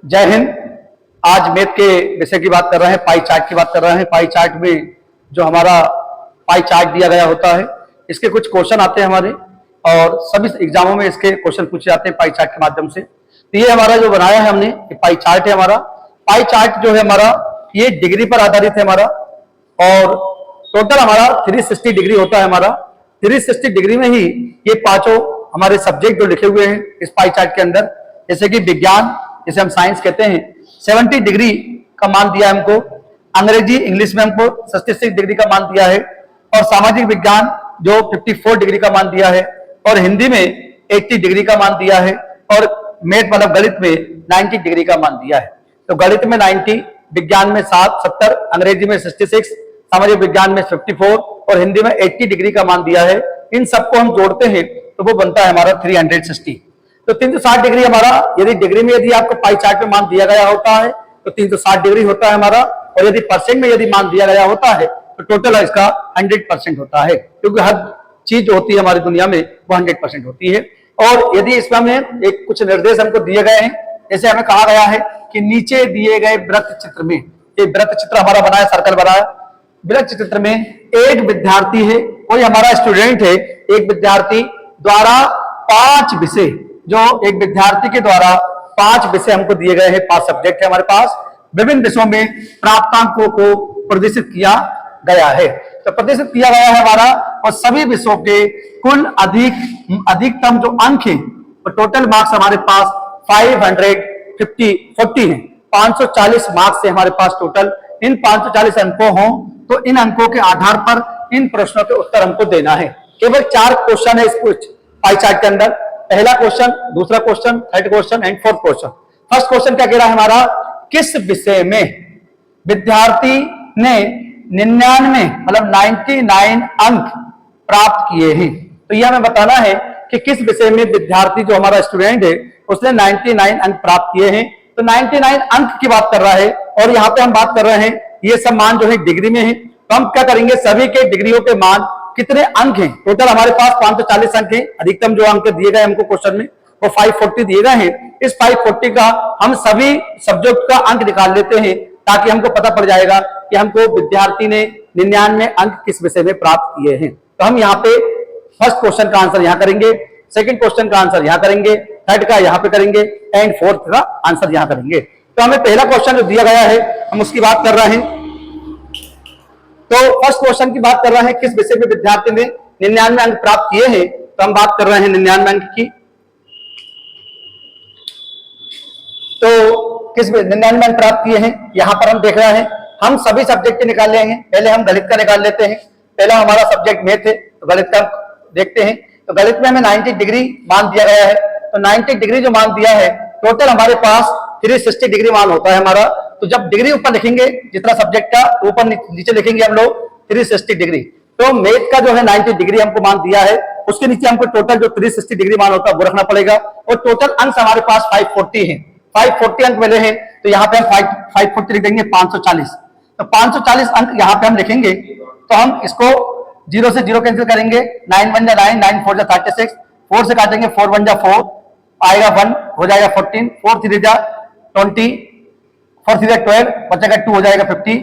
जय हिंद। आज मैथ के विषय की बात कर रहे हैं, पाई चार्ट की बात कर रहे हैं। पाई चार्ट में जो हमारा पाई चार्ट दिया गया होता है, इसके कुछ क्वेश्चन आते हैं हमारे, और सभी एग्जामों में इसके क्वेश्चन पूछे जाते हैं पाई चार्ट के माध्यम से। तो ये हमारा जो बनाया है हमने, ये पाई चार्ट है हमारा। पाई चार्ट जो है हमारा, ये डिग्री पर आधारित है हमारा, और टोटल हमारा 360 डिग्री होता है हमारा। 360 डिग्री में ही ये पांचों हमारे सब्जेक्ट जो लिखे हुए हैं इस पाई चार्ट के अंदर, जैसे कि विज्ञान, जिसे हम साइंस कहते हैं, 70 डिग्री का मान दिया है हमको। अंग्रेजी इंग्लिश में हमको 66 डिग्री का मान दिया है, और सामाजिक विज्ञान जो 54 डिग्री का मान दिया है, और हिंदी में 80 डिग्री का मान दिया है, और मैथ मतलब गणित में 90 डिग्री का मान दिया है। तो गणित में 90, विज्ञान में 70, अंग्रेजी में 66, सामाजिक विज्ञान में 54 और हिंदी में 80 डिग्री का मान दिया है। इन सबको हम जोड़ते हैं तो वो बनता है हमारा 360। तो 360 डिग्री हमारा, यदि डिग्री में यदि आपको पाई चार्ट में मान दिया गया होता है तो 360 डिग्री होता है हमारा, और यदि परसेंट में यदि मान दिया गया होता है तो टोटल इसका 100% होता है, क्योंकि हर चीज जो होती है हमारी दुनिया में वो 100% होती है। और यदि इसमें हमें एक कुछ निर्देश हमको दिए गए हैं, जैसे हमें कहा गया है कि नीचे दिए गए वृत्त चित्र में, ये वृत्त चित्र हमारा बना है, सर्कल बना है। वृत्त चित्र में एक विद्यार्थी है, कोई हमारा स्टूडेंट है, एक विद्यार्थी द्वारा 5 विषय, जो एक विद्यार्थी के द्वारा 5 विषय हमको दिए गए हैं, 5 सब्जेक्ट है हमारे पास, विभिन्न विषयों में प्राप्तांकों को प्रदर्शित किया गया है। तो प्रदर्शित किया गया है हमारा, और सभी विषयों के कुल अधिकतम जो अंक है, तो टोटल मार्क्स हमारे पास 540 है। 540 मार्क्स से हमारे पास टोटल। इन 540 अंकों हों तो इन अंकों के आधार पर इन प्रश्नों के उत्तर हमको देना है। केवल 4 क्वेश्चन है इस पाई चार्ट के अंदर। पहला क्वेश्चन, दूसरा question, third question and fourth question. First question क्या कह रहा है हमारा, किस विषय में विद्यार्थी ने 99 मतलब 99 अंक प्राप्त किए हैं। तो यह हमें बताना है कि किस विषय में विद्यार्थी जो हमारा स्टूडेंट है उसने 99 अंक प्राप्त किए हैं। तो 99 अंक की बात कर रहा है, और यहाँ पे हम बात कर रहे हैं ये सब मान जो है डिग्री में है। तो हम क्या करेंगे, सभी के डिग्रियों के मान कितने अंक हैं, टोटल हमारे पास 540 अंक हैं। अधिकतम जो अंक दिए गए हमको क्वेश्चन में वो 540 दिए गए हैं। इस 540 का हम सभी सब्जेक्ट का अंक निकाल लेते हैं, ताकि हमको पता पड़ जाएगा कि हमको विद्यार्थी ने 99 अंक किस विषय में प्राप्त किए हैं। तो हम यहाँ पे फर्स्ट क्वेश्चन का आंसर यहाँ करेंगे, सेकंड क्वेश्चन का आंसर यहाँ करेंगे, थर्ड का यहाँ पे करेंगे, एंड फोर्थ का आंसर यहाँ करेंगे। तो हमें पहला क्वेश्चन जो दिया गया है हम उसकी बात कर रहे हैं। तो फर्स्ट क्वेश्चन की बात कर रहे हैं, किस विषय में विद्यार्थी ने 99 अंक प्राप्त किए हैं। तो हम बात कर रहे हैं 99 अंक की। तो किस 99 अंक प्राप्त किए हैं, यहां पर हम देख रहे हैं। हम सभी सब्जेक्ट के निकाल लेंगे। पहले हम गणित का निकाल लेते हैं। पहला हमारा सब्जेक्ट मैथ है, तो गणित का देखते हैं। तो गणित में हमें 90 डिग्री मान दिया गया है। तो 90 डिग्री जो मान दिया है, टोटल हमारे पास 360 डिग्री मान होता है हमारा। तो जब डिग्री ऊपर लिखेंगे, जितना सब्जेक्ट का ऊपर नीचे लिखेंगे हम लोग 360 डिग्री। तो मैथ का जो है 90 डिग्री हमको मान दिया है, उसके नीचे हमको टोटल जो 360 डिग्री मान होता है वो रखना पड़ेगा। और टोटल अंक हमारे पास 540 है। 540 अंक मिले हैं, तो यहाँ पे हम 540 लिख देंगे 540। तो 540 अंक यहाँ पे हम लिखेंगे। तो हम इसको 0 से 0 कैंसिल करेंगे, 9 1 जा 9, 9 4 जा 36, 4 से काटेंगे, 4 1 जा 4, आएगा 1, हो जाएगा 14, 4 3 जा 20, 4 3 जा 12, बचेगा 2, हो जाएगा 50,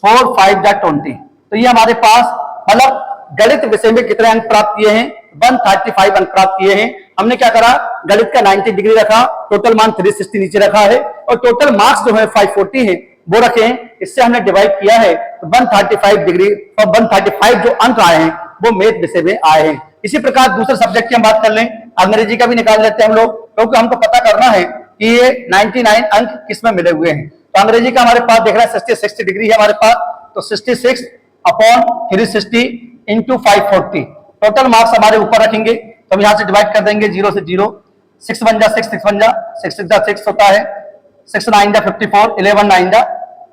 4 5 जा 20। तो ये हमारे पास मतलब गणित विषय में कितने अंक प्राप्त किए हैं, 135 अंक प्राप्त किए हैं। हमने क्या करा, गणित का 90 डिग्री रखा, टोटल मान 360 नीचे रखा है, और टोटल मार्क्स जो है 540 है वो रखे हैं। इससे हमने डिवाइड किया है, तो 135 डिग्री और 135 जो अंक आए हैं वो मैथ विषय में आए हैं। इसी प्रकार दूसरे सब्जेक्ट की हम बात कर लें, अंग्रेजी का भी निकाल लेते हैं हम लोग, क्योंकि हमको पता करना है कि ये 99 अंक किसमें मिले हुए हैं। तो अंग्रेजी का हमारे पास देख रहा है 66 डिग्री है हमारे पास। तो 66 अपॉन 360 इंटू 540, टोटल मार्क्स हमारे ऊपर रखेंगे। तो हम यहाँ से डिवाइड कर देंगे 0 से 0, 6 1 जा 6, 6 1 जा 6, 6 जा 6 होता है, 6 9 जा 54, 11 9 जा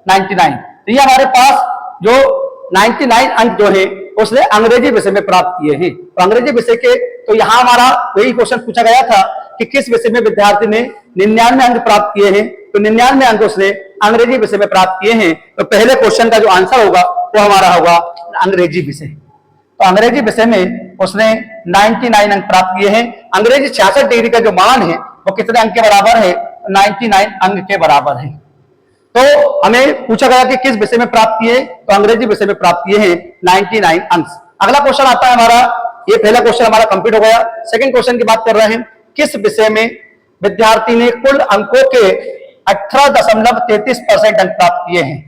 99। तो ये हमारे पास जो 99 अंक जो है उसने अंग्रेजी विषय में प्राप्त किए हैं। तो अंग्रेजी विषय के, तो यहाँ हमारा वही क्वेश्चन पूछा गया था कि किस विषय में विद्यार्थी ने 99 अंक प्राप्त किए हैं। तो 99 अंक उसने अंग्रेजी विषय में प्राप्त किए हैं। तो पहले क्वेश्चन का जो आंसर होगा वो हमारा होगा अंग्रेजी विषय। तो अंग्रेजी विषय में उसने 99 अंक प्राप्त किए हैं। अंग्रेजी 66 डिग्री का जो मान है वो कितने अंक के बराबर है, 99 अंक के बराबर है। तो हमें पूछा गया कि किस विषय में प्राप्त किए, तो अंग्रेजी विषय में प्राप्त किए हैं 99 अंक। अगला क्वेश्चन आता है हमारा, ये पहला क्वेश्चन हमारा कंप्लीट हो गया। सेकंड क्वेश्चन की बात कर रहे हैं, किस विषय में विद्यार्थी ने कुल अंकों के 18.33% अंक प्राप्त किए हैं।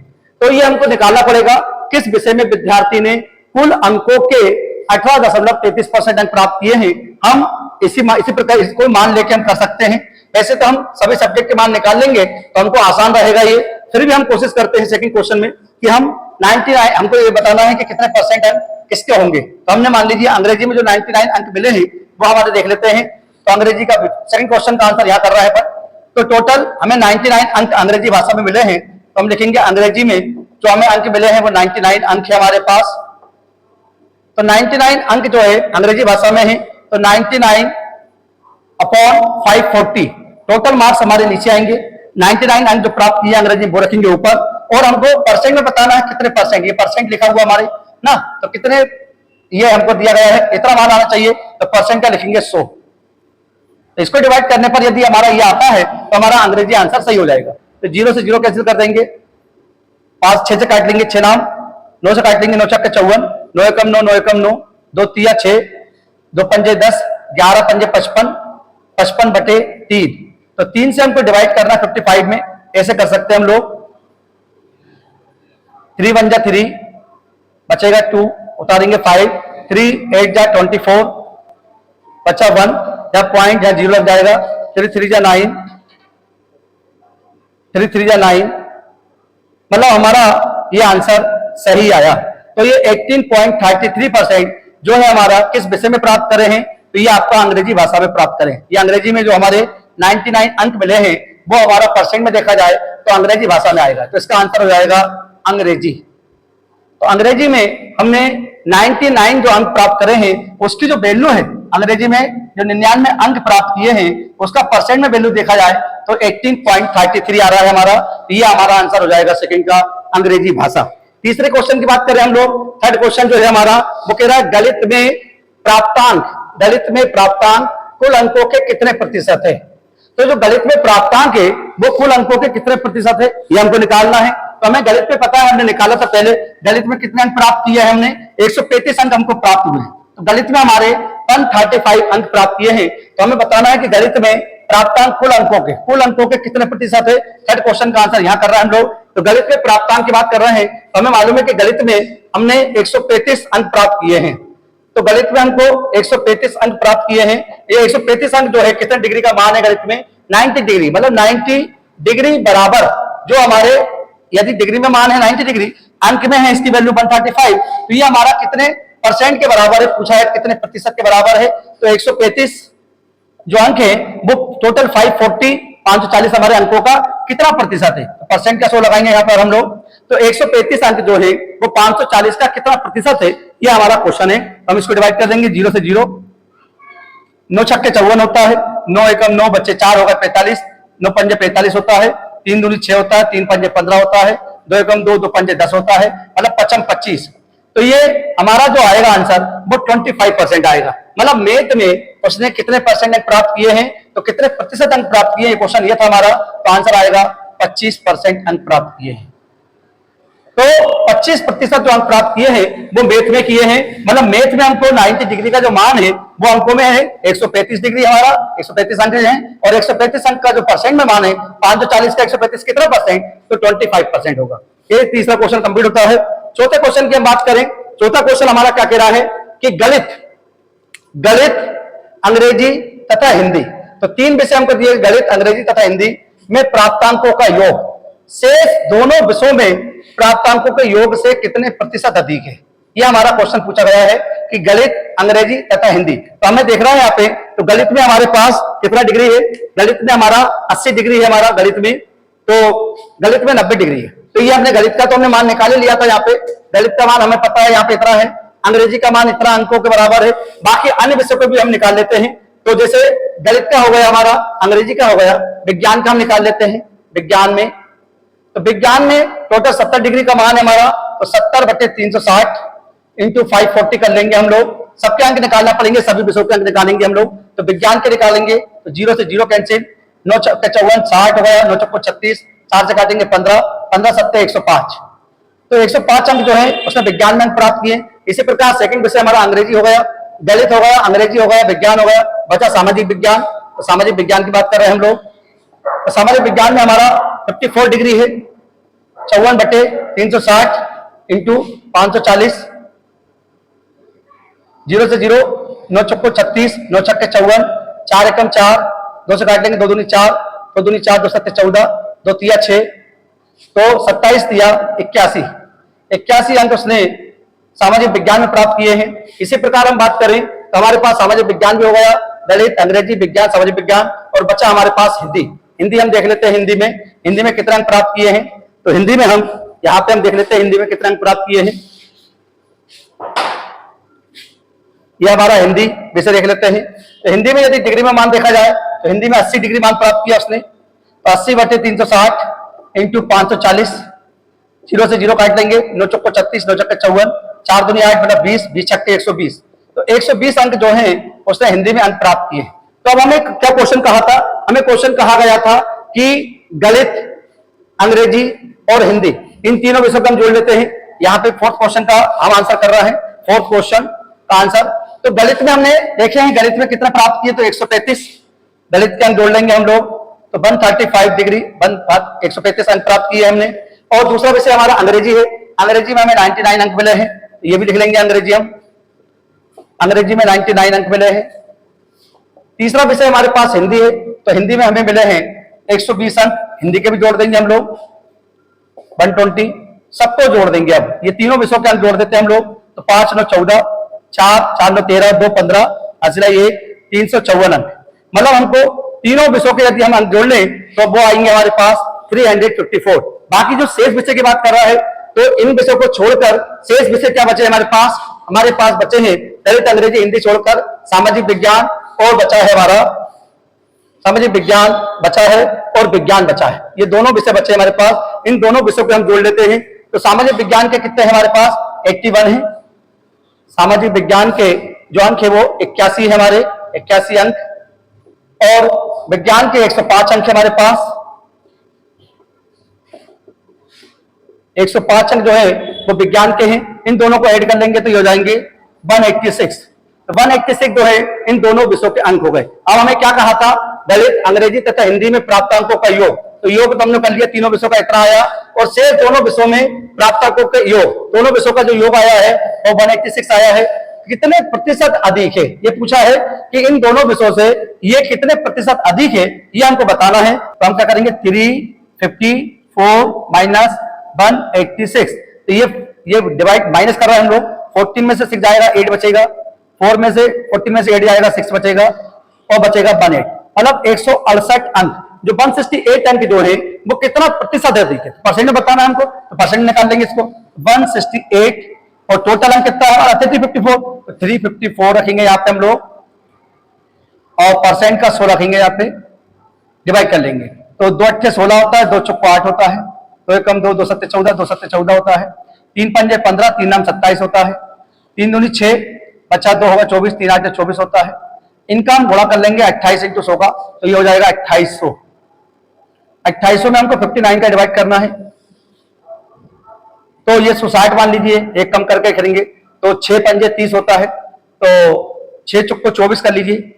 तो ये हमको निकालना पड़ेगा, किस विषय में विद्यार्थी ने कुल अंकों के 18.33% अंक प्राप्त किए हैं। हम इसी प्रकार इसको मान लेके हम कर सकते हैं। ऐसे तो हम सभी सब्जेक्ट के मान निकाल लेंगे तो हमको आसान रहेगा ये। फिर भी हम कोशिश करते हैं सेकंड क्वेश्चन में कि हम 99, हमको ये बताना है कि कितने परसेंट अंक किसके होंगे। तो हमने मान लीजिए अंग्रेजी में जो 99 अंक मिले हैं वो हमारे देख लेते हैं। तो अंग्रेजी का सेकंड क्वेश्चन का आंसर यहाँ कर रहा है, तो टोटल हमें 99 अंक अंग्रेजी भाषा में मिले हैं। तो हम लिखेंगे अंग्रेजी में जो हमें अंक मिले हैं वो 99 अंक है हमारे पास। तो 99 अंक जो है अंग्रेजी भाषा में है, तो 99 अपॉन 540 टोटल मार्क्स हमारे नीचे आएंगे। 99 अंक जो प्राप्त किए अंग्रेजी वो रखेंगे ऊपर, और हमको परसेंट में बताना है कितने परसेंट, ये परसेंट लिखा हुआ हमारे ना, तो कितने ये हमको दिया गया है, इतना मान आना चाहिए, तो परसेंट का लिखेंगे 100। तो इसको डिवाइड करने पर यदि हमारा ये आता है तो हमारा अंग्रेजी आंसर सही हो जाएगा। तो 0 से 0 कैंसिल कर देंगे, 5 6 से काट लेंगे 6 नाम, 9 से काट लेंगे 9 चक्के 54, 9 एकम 9, 9 एकम 9, 2 तिया 6, 2 पंजे 10, 11 पंजे 55, 55 बटे 3। तो 3 से हमको डिवाइड करना 55 में, ऐसे कर सकते हैं हम लोग। 3 1 जा 3, बचेगा 2, उतारेंगे 5, 3 8 जा 24, बचा 1, या पॉइंट या 0 लग जाएगा। 3 3 जा 9, 3 3 जा 9, मतलब हमारा ये आंसर सही आया। तो ये 18.33% जो है हमारा किस विषय में प्राप्त करे हैं, तो ये आपका अंग्रेजी भाषा में प्राप्त करें। ये अंग्रेजी में जो हमारे 99 अंक मिले हैं वो हमारा परसेंट में देखा जाए तो अंग्रेजी भाषा में आएगा, तो इसका आंसर हो जाएगा अंग्रेजी। तो अंग्रेजी में हमने 99 जो अंक प्राप्त करे हैं उसकी जो वैल्यू है अंग्रेजी में जो 99 अंक प्राप्त किए हैं उसका परसेंट में वैल्यू देखा जाए तो 18.33 आ रहा है हमारा। ये हमारा आंसर हो जाएगा सेकंड का अंग्रेजी भाषा। तीसरे क्वेश्चन की बात करें हम लोग, थर्ड क्वेश्चन जो है हमारा वो कह रहा है गणित में प्राप्तांक कुल अंकों के कितने प्रतिशत है। तो जो गणित में प्राप्तांक है वो कुल अंकों के कितने प्रतिशत है ये हमको निकालना है। तो हमें गणित में पता है, हमने निकाला था पहले, गणित में कितने अंक प्राप्त किए हैं हमने, 135 अंक हमको प्राप्त हुए। तो गणित में हमारे 135 अंक प्राप्त किए हैं। तो हमें बताना है कि गणित में प्राप्तांक कुल अंकों के कितने प्रतिशत है। थर्ड क्वेश्चन का आंसर यहाँ कर रहे हैं हम लोग। तो गणित में प्राप्तांक की बात कर रहे हैं तो हमें मालूम है कि गणित में हमने 135 अंक प्राप्त किए हैं। तो गणित में हमको 135 अंक प्राप्त किए हैं। ये 135 अंक जो है कितने डिग्री का मान है गणित में, 90 डिग्री, मतलब 90 डिग्री बराबर जो हमारे, यदि डिग्री में मान है 90 डिग्री, अंक में है इसकी वैल्यू 135, तो ये हमारा कितने परसेंट के बराबर है, पूछा है कितने प्रतिशत के बराबर है। तो 135 जो अंक है वो टोटल 540 हमारे अंकों का कितना प्रतिशत है, तो परसेंट का 100 लगाएंगे यहाँ पर हम लोग। तो 135 अंक जो है वो 540 का कितना प्रतिशत है, ये हमारा क्वेश्चन है। हम इसको डिवाइड कर देंगे 0 से 0, 9 छक्के 54 होता है, 9 एकम 9, बच्चे 4 होगा 45, 9 पंजे 45 होता है, 3 दूनी 6 होता है, 3 पंजे 15 होता है, 2 एकम 2, 2 पंजे 10 होता है, मतलब 25। तो ये हमारा जो आएगा आंसर वो 25% आएगा। मतलब मैथ में उसने कितने परसेंट अंक प्राप्त किए हैं, तो कितने प्रतिशत अंक प्राप्त किए हैं, क्वेश्चन ये था हमारा। तो आंसर आएगा 25% अंक प्राप्त किए हैं। तो 25% जो अंक प्राप्त किए हैं वो मैथ में किए हैं। मतलब मैथ में हमको 90 डिग्री का जो मान है वो अंकों में है 135 डिग्री, हमारा 135 अंक है, और 135 अंक का जो परसेंट में मान है 540 का 135 कितना परसेंट, तो 25% होगा। ये तीसरा क्वेश्चन कंप्लीट होता है। चौथे क्वेश्चन की हम बात करें, चौथा क्वेश्चन हमारा क्या कह रहा है कि गणित अंग्रेजी तथा हिंदी, तो 3 विषय हमको दिए, गणित अंग्रेजी तथा हिंदी में प्राप्तांकों का योग शेष दोनों विषयों में प्राप्तांकों के योग से कितने प्रतिशत अधिक है। यह हमारा क्वेश्चन पूछा गया है कि गणित अंग्रेजी तथा हिंदी। तो हमें देख रहा है यहाँ पे, तो गणित में हमारे पास कितना डिग्री है, गणित में हमारा 80 डिग्री है हमारा गणित में, तो गणित में 90 डिग्री है। तो ये हमने गणित का तो हमने मान निकाल लिया था। यहाँ पे गणित का मान हमें पता है यहाँ पे इतना है, अंग्रेजी का मान इतना अंकों के बराबर है, बाकी अन्य विषयों को भी हम निकाल लेते हैं। तो जैसे गणित का हो गया हमारा, अंग्रेजी का हो गया, विज्ञान का हम निकाल लेते हैं। विज्ञान में टोटल 70 डिग्री का मान है हमारा, तो 70/360 इंटू 540 कर लेंगे हम लोग। सबके अंक निकालना पड़ेंगे, सभी विषयों के अंक निकालेंगे हम लोग। तो विज्ञान के निकालेंगे तो 0 से 0 कैंसिल, 9 चक्के 54, 60 हो गया, 9 चक्को 36, 4 से काटेंगे 15, 15 सत्ते 105। तो 105 अंक जो है उसने विज्ञान में अंक प्राप्त किए। इसी प्रकार सेकंड विषय हमारा अंग्रेजी हो गया, गणित हो गया, अंग्रेजी हो गया, विज्ञान हो गया, बचा सामाजिक विज्ञान। तो सामाजिक विज्ञान की बात कर रहे हैं हम लोग। तो सामाजिक विज्ञान में हमारा 54 डिग्री है, 54/360 इंटू 540, 0 से 0, 9 चक्को 36, 9 छक्के 54, 4 एकम 4, 2 से काट लेंगे 2 दूनी 4, 2 दूनी 4, 2 सत्ते 14, 2 तिया 6, तो 27 तिया 81, 81 अंक उसने सामाजिक विज्ञान में प्राप्त किए हैं। इसी प्रकार हम बात करें तो हमारे पास सामाजिक विज्ञान भी हो गया, गणित, अंग्रेजी, विज्ञान, सामाजिक विज्ञान, और बचा हमारे पास हिंदी। हिंदी हम देख लेते हैं, हिंदी में कितने अंक प्राप्त किए हैं। तो हिंदी में हम यहां पे हम देख लेते हैं हिंदी में कितने अंक प्राप्त किए हैं। यह हमारा हिंदी विषय देख लेते हैं। तो हिंदी में यदि डिग्री में मान देखा जाए तो हिंदी में 80 डिग्री मान प्राप्त किया उसने। तो 80/360 इंटू 540, 0 से 0 काट लेंगे, 9 चक्को 36, 9 चक्के 54, 4 दूनी 8 बटा 20, 20 छक्के 120। तो 120 अंक जो है उसने हिंदी में अंक प्राप्त किए। तो अब हमें क्या क्वेश्चन कहा था, हमें क्वेश्चन कहा गया था कि गणित, अंग्रेजी और हिंदी, इन तीनों विषयों को हम जोड़ लेते हैं। यहाँ पे फोर्थ क्वेश्चन का हम आंसर कर रहे हैं, फोर्थ क्वेश्चन का आंसर। तो गणित में हमने देखे हैं गणित में कितना प्राप्त किए, तो 135 गणित के अंक जोड़ लेंगे हम लोग। तो 135 डिग्री 135 अंक प्राप्त किए हमने। और दूसरा विषय हमारा अंग्रेजी है, अंग्रेजी में हमें 99 अंक मिले हैं, ये भी लिख लेंगे अंग्रेजी हम, अंग्रेजी में 99 अंक मिले हैं। तीसरा विषय हमारे पास हिंदी है, तो हिंदी में हमें मिले हैं 120 अंक, हिंदी के भी जोड़ देंगे हम लोग 120, सबको जोड़ देंगे। अब ये तीनों विषयों के अंक जोड़ देते हैं हम लोग। तो 5 9 14, 4 4 9 13, 2 15, असला ये 354 अंक। मतलब हमको तीनों विषयों के यदि हम अंक जोड़ लें तो वो आएंगे हमारे पास 354। बाकी जो शेष विषय की बात कर रहा है, तो इन विषयों को छोड़कर शेष विषय क्या बचे हमारे पास बचे हैं गणित, अंग्रेजी, हिंदी छोड़कर सामाजिक विज्ञान, और बचा है हमारा सामाजिक विज्ञान बचा है और विज्ञान बचा है। ये दोनों विषय बचे हमारे पास, इन दोनों विषयों को हम जोड़ लेते हैं। तो सामाजिक विज्ञान के कितने हैं हमारे पास, 81 है। सामाजिक विज्ञान के जो अंक है वो 81 है हमारे, 81 अंक। और विज्ञान के 105 अंक है हमारे पास, 105 अंक जो है वो विज्ञान के हैं। इन दोनों को ऐड कर लेंगे तो ये हो जाएंगे 186। तो 186 जो है इन दोनों विषयों के अंक हो गए। अब हमें क्या कहा था, गणित, अंग्रेजी तथा हिंदी में प्राप्त अंकों का योग। तो योग तो हमने कर लिया, तीनों विषयों का इतना आया, और शेष दोनों विषयों में प्राप्त अंकों के योग, दोनों विषयों का जो योग आया है वो 186 आया है। कितने प्रतिशत अधिक है ये पूछा है कि इन दोनों विषयों से ये कितने प्रतिशत अधिक है, ये हमको बताना है। तो हम क्या करेंगे, 354 माइनस 186, तो ये डिवाइड माइनस कर रहे हैं हम लोग। 14 में से 6 जाएगा, 8 बचेगा, 4 में से 14 में से 8 जाएगा, 6 बचेगा, और बचेगा 18। मतलब 168 अंक, जो 168 अंक जो है वो कितना प्रतिशत अधिक है, परसेंट में बताना है हमको। तो परसेंट निकाल लेंगे इसको, 168, और टोटल अंक कितना है हमारा 354, तो 354 रखेंगे यहाँ पे हम लोग, और परसेंट का 100 रखेंगे यहाँ पे, डिवाइड कर लेंगे। तो 2 8 16 होता है, 2 चौको 8 होता है, 2 एकम 2, 2 सत्ते 14, 2 सत्ते 14 होता है, 3 पंजे 15, 3 नाम 27 होता है, 3 दूनी 6, बचा 2 होगा 24, 3 8 24 होता है। इनका हम गुणा कर लेंगे 28 इंटू 100 का, तो ये हो जाएगा 2800। 2800 में हमको 59 का डिवाइड करना है, तो ये 160 मान लीजिए, एक कम करके करेंगे तो 6 पंजे 30 होता है, तो 6 चुक्को 24 कर लीजिए,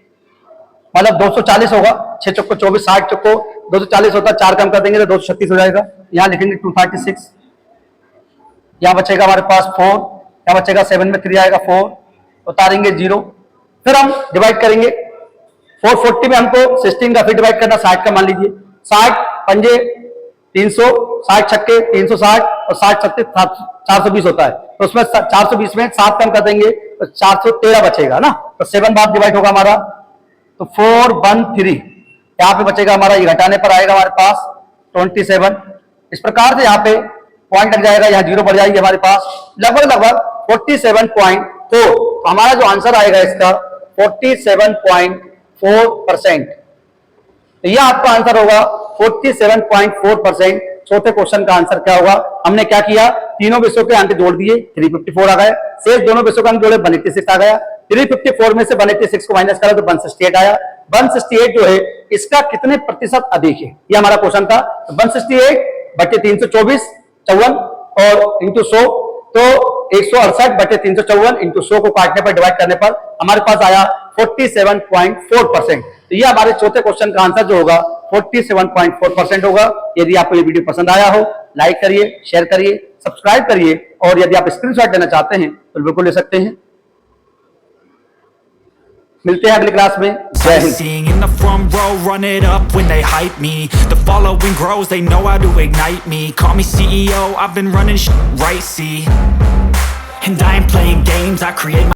मतलब 240 होगा। 6 चुक्को 24, 60 चुक्को 240 होता है, 4 कम कर देंगे तो 236 हो जाएगा। यहाँ लिखेंगे 236, यहाँ बचेगा हमारे पास 4, यहाँ बचेगा 7 में 3 आएगा 4, उतारेंगे 0, फिर हम डिवाइड करेंगे। 440 में हमको 16 का फिर डिवाइड करना, 60 का मान लीजिए, 60 पंजे 300, 60 छक्के 360, और 60 छक्के 420 होता है, तो उसमें 420 में 7 कम कर देंगे तो 413 बचेगा ना, तो 7 बार डिवाइड होगा हमारा, तो 413 यहाँ पे बचेगा हमारा, ये घटाने पर आएगा हमारे पास 27। इस प्रकार से यहाँ पे पॉइंट लग जाएगा, यहाँ 0 बढ़ जाएगी हमारे पास, लगभग 47.4। तो हमारा जो आंसर आएगा इसका 47.4%। तो यह आपका आंसर होगा 47.4%। चौथे क्वेश्चन का आंसर क्या होगा, हमने क्या किया, तीनों विषयों के अंक जोड़ दिए, 354 आ गए, शेष दोनों विषयों का अंक जोड़े 186 आ गया। 354 में से 186 को माइनस करा तो 168 आया, 168 जो है इसका कितने प्रतिशत अधिक है, ये हमारा क्वेश्चन था। 168 बटे 324 54 और इंटू 100, तो 168 बटे 354 इंटू 100 को काटने पर डिवाइड करने पर हमारे पास आया 47.4%। तो ये हमारे चौथे क्वेश्चन का आंसर जो होगा 47.4% होगा। यदि आपको ये वीडियो पसंद आया हो, लाइक करिए, शेयर करिए, सब्सक्राइब करिए, और यदि आप स्क्रीनशॉट लेना चाहते हैं तो बिल्कुल ले सकते हैं। मिलते हैं अगली क्लास में। जय Hind. Seeing in the front row, run it up when they hype me. The following grows, they know how to ignite me. Call me CEO, I've been running right, see. And I ain't playing games, I create my